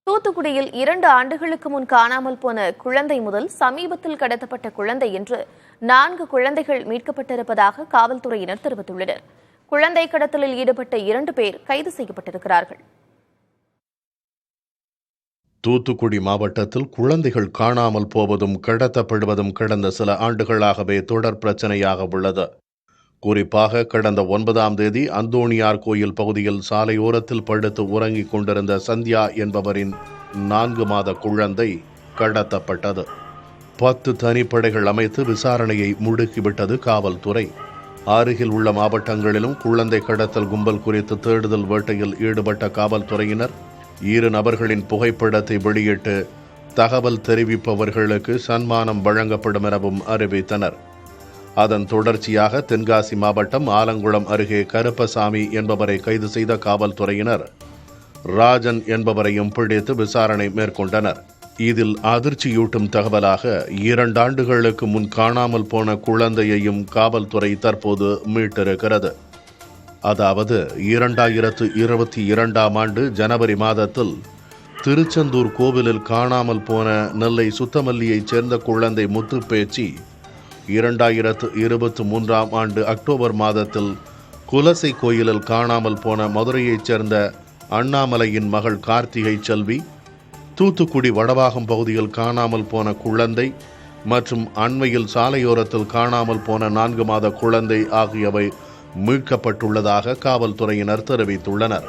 தூத்துக்குடியில் 2 ஆண்டுகளுக்கு முன் காணாமல் போன குழந்தை முதல் சமீபத்தில் கடத்தப்பட்ட குழந்தை என்று 4 குழந்தைகள் மீட்கப்பட்டிருப்பதாக காவல்துறையினர் தெரிவித்துள்ளனர். குழந்தை கடத்தலில் ஈடுபட்ட 2 பேர் கைது செய்யப்பட்டிருக்கிறார்கள். தூத்துக்குடி மாவட்டத்தில் குழந்தைகள் காணாமல் போவதும் கடத்தப்படுவதும் கடந்த சில ஆண்டுகளாகவே தொடர் பிரச்சனையாக உள்ளது. குறிப்பாக கடந்த 9ஆம் தேதி அந்தோணியார் கோயில் பகுதியில் சாலையோரத்தில் படுத்து உறங்கிக் கொண்டிருந்த சந்தியா என்பவரின் 4 மாத குழந்தை கடத்தப்பட்டது. 10 தனிப்படைகள் அமைத்து விசாரணையை முடுக்கிவிட்டது காவல்துறை. அருகில் உள்ள மாவட்டங்களிலும் குழந்தை கடத்தல் கும்பல் குறித்து தேடுதல் வேட்டையில் ஈடுபட்ட காவல்துறையினர் 2 நபர்களின் புகைப்படத்தை வெளியிட்டு தகவல் தெரிவிப்பவர்களுக்கு சன்மானம் வழங்கப்படும் எனவும் அறிவித்தனர். அதன் தொடர்ச்சியாக தென்காசி மாவட்டம் ஆலங்குளம் அருகே கருப்பசாமி என்பவரை கைது செய்த காவல்துறையினர் ராஜன் என்பவரையும் பிடித்து விசாரணை மேற்கொண்டனர். இதில் அதிர்ச்சியூட்டும் தகவலாக 2 ஆண்டுகளுக்கு முன் காணாமல் போன குழந்தையையும் காவல்துறை தற்போது மீட்டிருக்கிறது. அதாவது 2022ஆம் ஆண்டு ஜனவரி மாதத்தில் திருச்செந்தூர் கோவிலில் காணாமல் போன நெல்லை சுத்தமல்லியைச் சேர்ந்த குழந்தை முத்துப்பேச்சி 2023ஆம் ஆண்டு அக்டோபர் மாதத்தில் குலசை கோயிலில் காணாமல் போன மதுரையைச் சேர்ந்த அண்ணாமலையின் மகள் கார்த்திகை செல்வி, தூத்துக்குடி வடவாகம் பகுதியில் காணாமல் போன குழந்தை மற்றும் அண்மையில் சாலையோரத்தில் காணாமல் போன 4 மாத குழந்தை ஆகியவை மீட்கப்பட்டுள்ளதாக காவல்துறையினர் தெரிவித்துள்ளனர்.